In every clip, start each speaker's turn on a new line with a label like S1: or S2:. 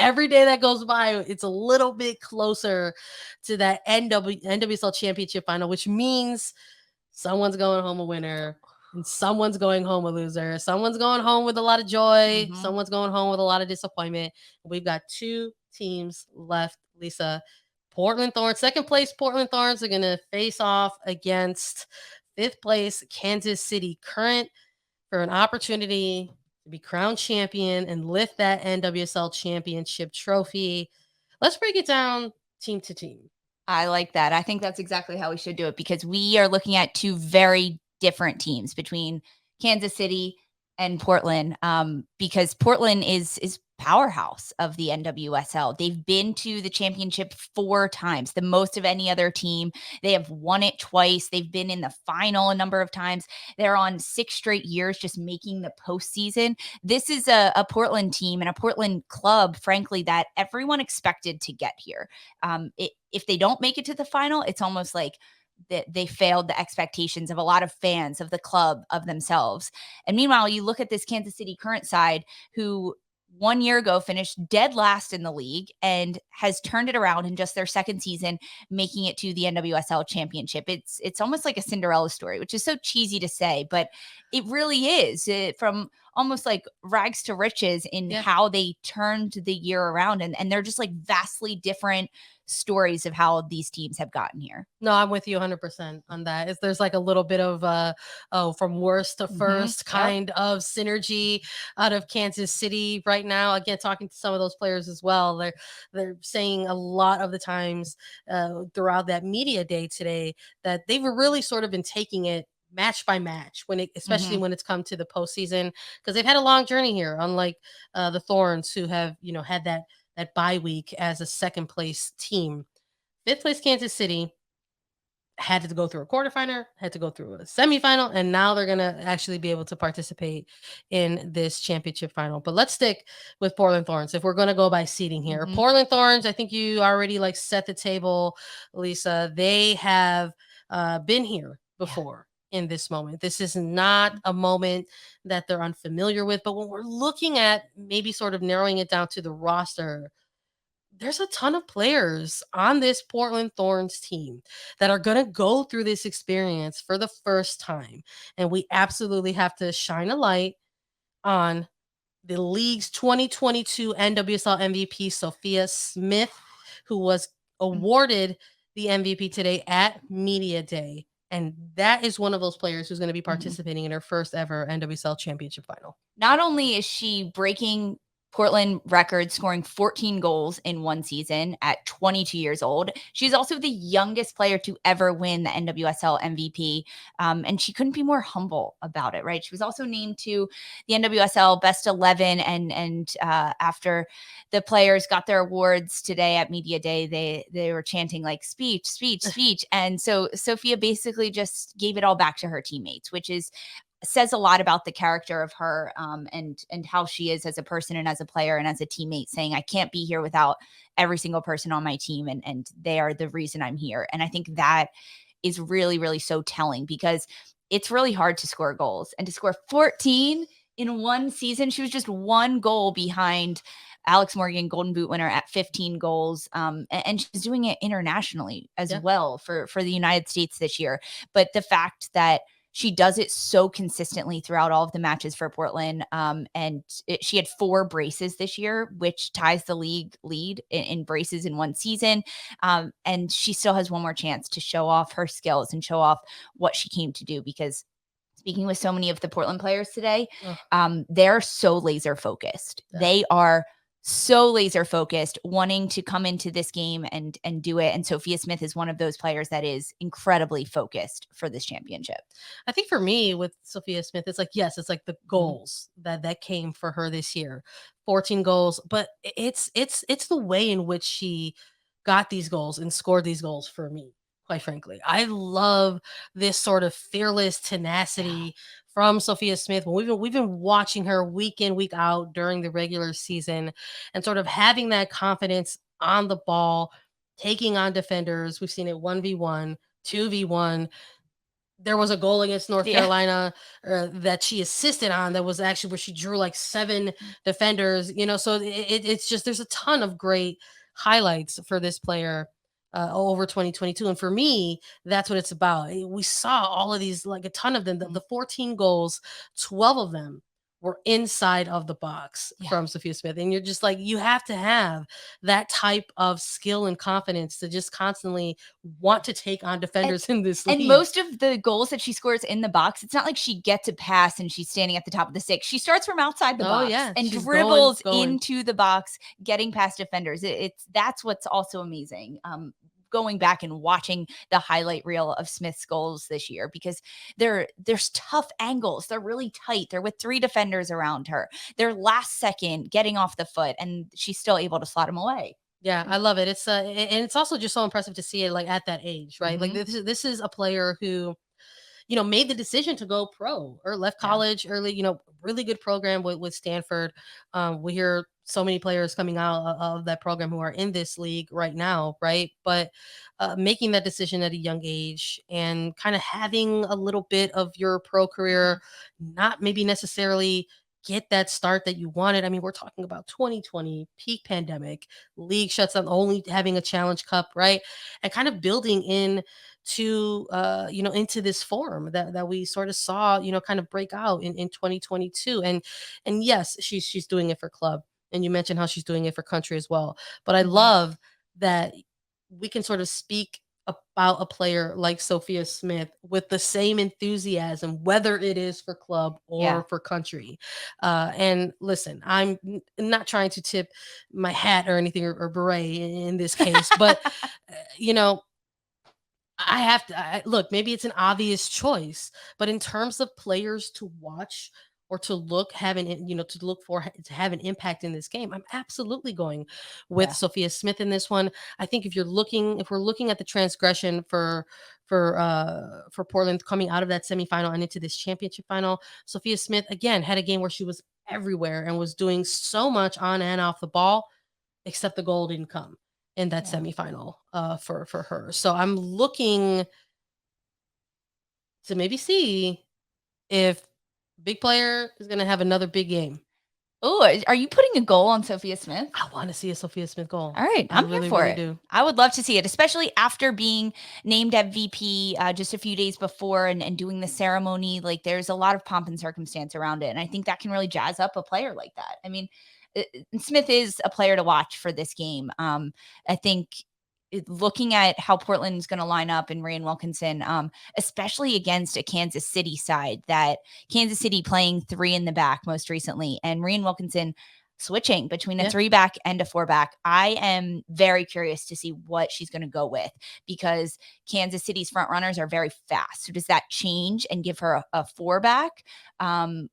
S1: every day that goes by, it's a little bit closer to that NWSL Championship final, which means someone's going home a winner and someone's going home a loser. Someone's going home with a lot of joy. Someone's going home with a lot of disappointment. We've got two teams left, Lisa. Portland Thorns, second place Portland Thorns are going to face off against fifth place Kansas City Current for an opportunity to be crowned champion and lift that NWSL Championship trophy. Let's break it down team to team.
S2: I like that. I think that's exactly how we should do it, because we are looking at two very different teams between Kansas City and Portland, because Portland is powerhouse of the NWSL. They've been to the championship 4 times, the most of any other team. They have won it twice. They've been in the final a number of times. They're on 6 straight years just making the postseason. This is a Portland team and a Portland club, frankly, that everyone expected to get here. If they don't make it to the final, it's almost like that they failed the expectations of a lot of fans, of the club, of themselves. And meanwhile, you look at this Kansas City Current side, who 1 year ago finished dead last in the league and has turned it around in just their second season, making it to the NWSL Championship. It's almost like a Cinderella story, which is so cheesy to say, but it really is. From almost like rags to riches in how they turned the year around. And they're just like vastly different stories of how these teams have gotten here.
S1: No, I'm with you 100% on that. There's like a little bit of from worst to first kind of synergy out of Kansas City right now. Again, talking to some of those players as well, they're saying a lot of the times throughout that media day today that they've really sort of been taking it match by match especially when it's come to the postseason, because they've had a long journey here, unlike the Thorns, who have had that bye week as a second place team. Fifth place Kansas City had to go through a quarterfinal, had to go through a semifinal, and now they're going to actually be able to participate in this championship final. But let's stick with Portland Thorns if we're going to go by seeding here. Portland Thorns, I think you already set the table, Lisa. They have been here before. In this moment, this is not a moment that they're unfamiliar with, but when we're looking at maybe sort of narrowing it down to the roster, there's a ton of players on this Portland Thorns team that are going to go through this experience for the first time. And we absolutely have to shine a light on the league's 2022 NWSL MVP, Sophia Smith, who was awarded the MVP today at Media Day. And that is one of those players who's going to be participating in her first ever NWSL Championship final.
S2: Not only is she breaking Portland record, scoring 14 goals in one season at 22 years old, she's also the youngest player to ever win the NWSL MVP. And she couldn't be more humble about it, right? She was also named to the NWSL Best 11. And after the players got their awards today at Media Day, they were chanting like speech, speech, speech. And so Sophia basically just gave it all back to her teammates, which says a lot about the character of her, and how she is as a person and as a player and as a teammate, saying, I can't be here without every single person on my team, and they are the reason I'm here. And I think that is really, really so telling, because it's really hard to score goals, and to score 14 in one season. She was just 1 goal behind Alex Morgan, Golden Boot winner, at 15 goals. And she's doing it internationally as well for the United States this year. But the fact that she does it so consistently throughout all of the matches for Portland. She had 4 braces this year, which ties the league lead in braces in one season. And she still has one more chance to show off her skills and show off what she came to do, because speaking with so many of the Portland players today, they're so laser focused. They are so laser focused, wanting to come into this game and do it. And Sophia Smith is one of those players that is incredibly focused for this championship.
S1: I think for me with Sophia Smith, it's like, yes, it's like the goals that came for her this year, 14 goals, but it's the way in which she got these goals and scored these goals for me. Quite frankly, I love this sort of fearless tenacity from Sophia Smith. We've been watching her week in, week out during the regular season, and sort of having that confidence on the ball, taking on defenders. We've seen it 1v1, 2v1. there was a goal against North
S2: Yeah.
S1: Carolina that she assisted on that was actually where she drew like 7 defenders, so it's just there's a ton of great highlights for this player over 2022. And for me, that's what it's about. We saw all of these, like a ton of them, the 14 goals, 12 of them were inside of the box
S2: Yeah.
S1: from Sophia Smith. And you're just like, you have to have that type of skill and confidence to just constantly want to take on defenders in this league.
S2: And most of the goals that she scores in the box, it's not like she gets a pass and she's standing at the top of the stick. She starts from outside the box and
S1: she's
S2: dribbles
S1: going.
S2: into the box, getting past defenders. That's what's also amazing. Going back and watching the highlight reel of Smith's goals this year, because there's tough angles. They're really tight. They're with 3 defenders around her. They're last second getting off the foot, and she's still able to slot them away.
S1: Yeah, I love it. It's and it's also just so impressive to see it like at that age, right? Like this is a player who made the decision to go pro or left college early, really good program with Stanford. We hear so many players coming out of that program who are in this league right now, right? But making that decision at a young age and kind of having a little bit of your pro career, not maybe necessarily get that start that you wanted. I mean, we're talking about 2020, peak pandemic, league shuts down, only having a Challenge Cup, right? And kind of building in to into this form that we sort of saw kind of break out in 2022. And yes, she's doing it for club, and you mentioned how she's doing it for country as well. But I love that we can sort of speak about a player like Sophia Smith with the same enthusiasm, whether it is for club or for country. And listen, I'm not trying to tip my hat or anything or beret in this case, but I have to look, maybe it's an obvious choice, but in terms of players to watch or to look, to look for, to have an impact in this game, I'm absolutely going with Sophia Smith in this one. I think if we're looking at the transgression for Portland coming out of that semifinal and into this championship final, Sophia Smith again had a game where she was everywhere and was doing so much on and off the ball, except the goal didn't come in that semifinal for her. So I'm looking to maybe see if big player is going to have another big game.
S2: Oh, are you putting a goal on Sophia Smith?
S1: I want to see a Sophia Smith goal.
S2: All right, I'm here for it. I would love to see it, especially after being named MVP just a few days before and doing the ceremony. Like, there's a lot of pomp and circumstance around it, and I think that can really jazz up a player like that. I mean, Smith is a player to watch for this game. I think looking at how Portland's going to line up in Ryan Wilkinson, especially against a Kansas City side, that Kansas City playing 3 in the back most recently, and Ryan Wilkinson switching between a 3-back and a 4-back. I am very curious to see what she's going to go with, because Kansas City's front runners are very fast. So does that change and give her a 4-back,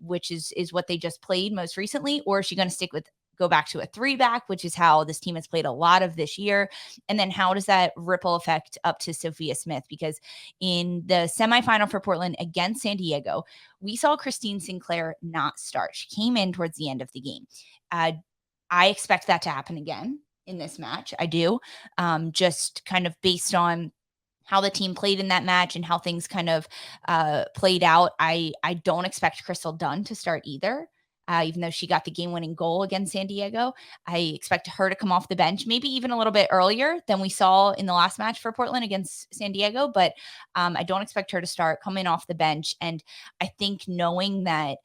S2: which is what they just played most recently? Or is she going to go back to a 3-back, which is how this team has played a lot of this year? And then how does that ripple effect up to Sophia Smith? Because in the semifinal for Portland against San Diego, we saw Christine Sinclair not start. She came in towards the end of the game. I expect that to happen again in this match. I do, just kind of based on how the team played in that match and how things kind of played out. I don't expect Crystal Dunn to start either. Even though she got the game-winning goal against San Diego, I expect her to come off the bench, maybe even a little bit earlier than we saw in the last match for Portland against San Diego. But I don't expect her to start coming off the bench. And I think knowing that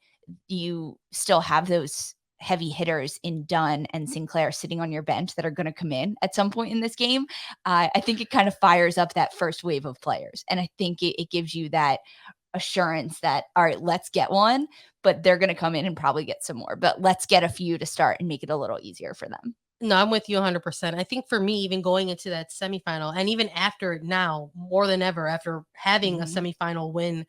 S2: you still have those heavy hitters in Dunn and Sinclair sitting on your bench that are going to come in at some point in this game, I think it kind of fires up that first wave of players. And I think it gives you that assurance that, all right, let's get one, but they're going to come in and probably get some more, but let's get a few to start and make it a little easier for them.
S1: No, I'm with you 100%. I think for me, even going into that semifinal and even after it now, more than ever, after having a semifinal win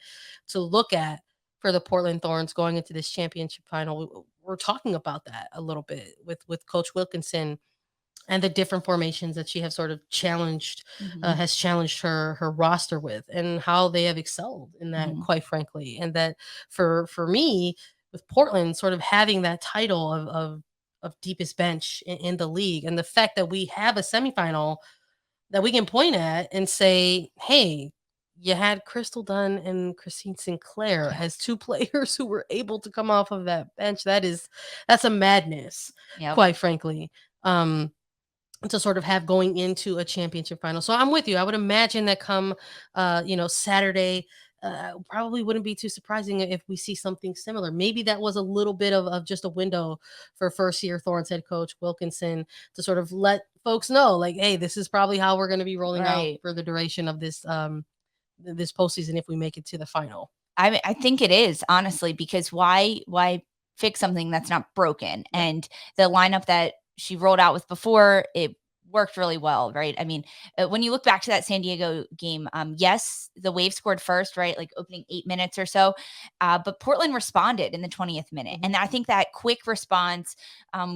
S1: to look at for the Portland Thorns going into this championship final, we're talking about that a little bit with Coach Wilkinson and the different formations that she has sort of challenged, has challenged her roster with, and how they have excelled in that, quite frankly. And that for me, with Portland sort of having that title of deepest bench in the league, and the fact that we have a semifinal that we can point at and say, hey, you had Crystal Dunn and Christine Sinclair
S2: Yeah.
S1: as two players who were able to come off of that bench. That's a madness,
S2: Yep.
S1: quite frankly. Um, to sort of have going into a championship final. So I'm with you. I would imagine that come Saturday, probably wouldn't be too surprising if we see something similar. Maybe that was a little bit of just a window for first year Thorns head coach Wilkinson to sort of let folks know, like, hey, this is probably how we're going to be rolling out
S2: Right.
S1: for the duration of this postseason if we make it to the final.
S2: I think it is, honestly, because why fix something that's not broken?
S1: Yeah.
S2: And the lineup that she rolled out with before, it worked really well, right? I mean, when you look back to that San Diego game, yes, the Wave scored first, right? Like opening 8 minutes or so, but Portland responded in the 20th minute,
S1: Mhm.
S2: and I think that quick response,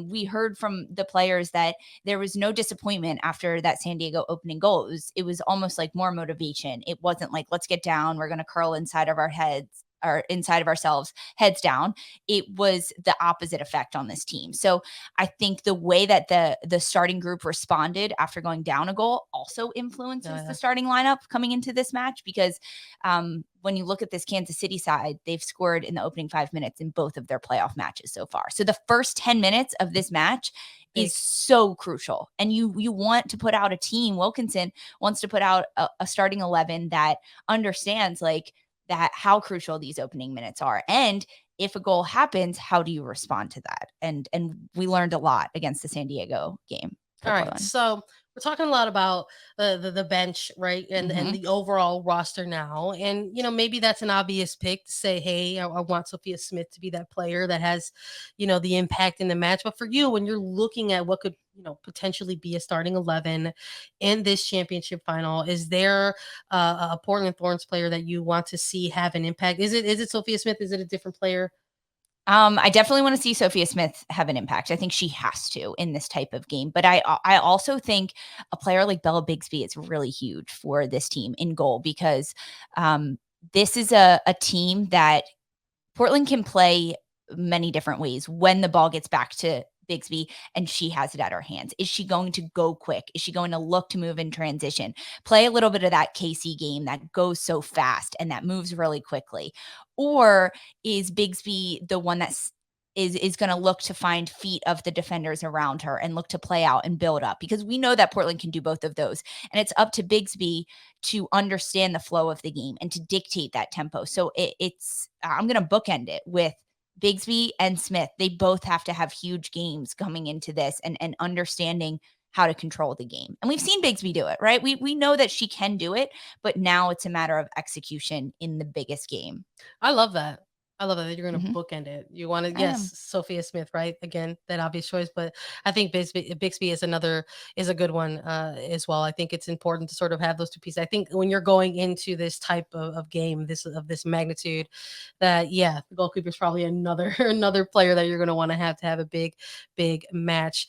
S2: we heard from the players that there was no disappointment after that San Diego opening goal. It was almost like more motivation. It wasn't like, let's get down, we're going to curl inside of our heads or inside of ourselves, heads down. It was the opposite effect on this team. So I think the way that the starting group responded after going down a goal also influences the
S1: Yeah.
S2: starting lineup coming into this match, because when you look at this Kansas City side, they've scored in the opening 5 minutes in both of their playoff matches so far. So the first 10 minutes of this match
S1: Big.
S2: is so crucial. And you want to put out a team. Wilkinson wants to put out a starting 11 that understands like that, how crucial these opening minutes are. And if a goal happens, how do you respond to that? And we learned a lot against the San Diego game for
S1: All right.
S2: Portland.
S1: So we're talking a lot about the bench, right? And
S2: Mhm.
S1: the overall roster now. And maybe that's an obvious pick to say, hey, I want Sophia Smith to be that player that has, the impact in the match. But for you, when you're looking at what could, potentially be a starting 11 in this championship final, is there a Portland Thorns player that you want to see have an impact? Is it Sophia Smith? Is it a different player?
S2: I definitely want to see Sophia Smith have an impact. I think she has to in this type of game. But I also think a player like Bella Bigsby is really huge for this team in goal, because this is a team that Portland can play many different ways when the ball gets back to Bigsby and she has it at her hands. Is she going to go quick? Is she going to look to move in transition? Play a little bit of that KC game that goes so fast and that moves really quickly? Or is Bigsby the one that's is going to look to find feet of the defenders around her and look to play out and build up? Because we know that Portland can do both of those. And it's up to Bigsby to understand the flow of the game and to dictate that tempo. So it's I'm going to bookend it with Bigsby and Smith. They both have to have huge games coming into this, and understanding how to control the game. And we've seen Bigsby do it, right? We know that she can do it, but now it's a matter of execution in the biggest game.
S1: I love that. I love that you're going to
S2: Mhm.
S1: bookend it. You want to,
S2: I
S1: yes,
S2: am.
S1: Sophia Smith, right? Again, that obvious choice, but I think Bixby is a good one as well. I think it's important to sort of have those two pieces. I think when you're going into this type of game, this magnitude, that yeah, the goalkeeper is probably another another player that you're going to have a big match.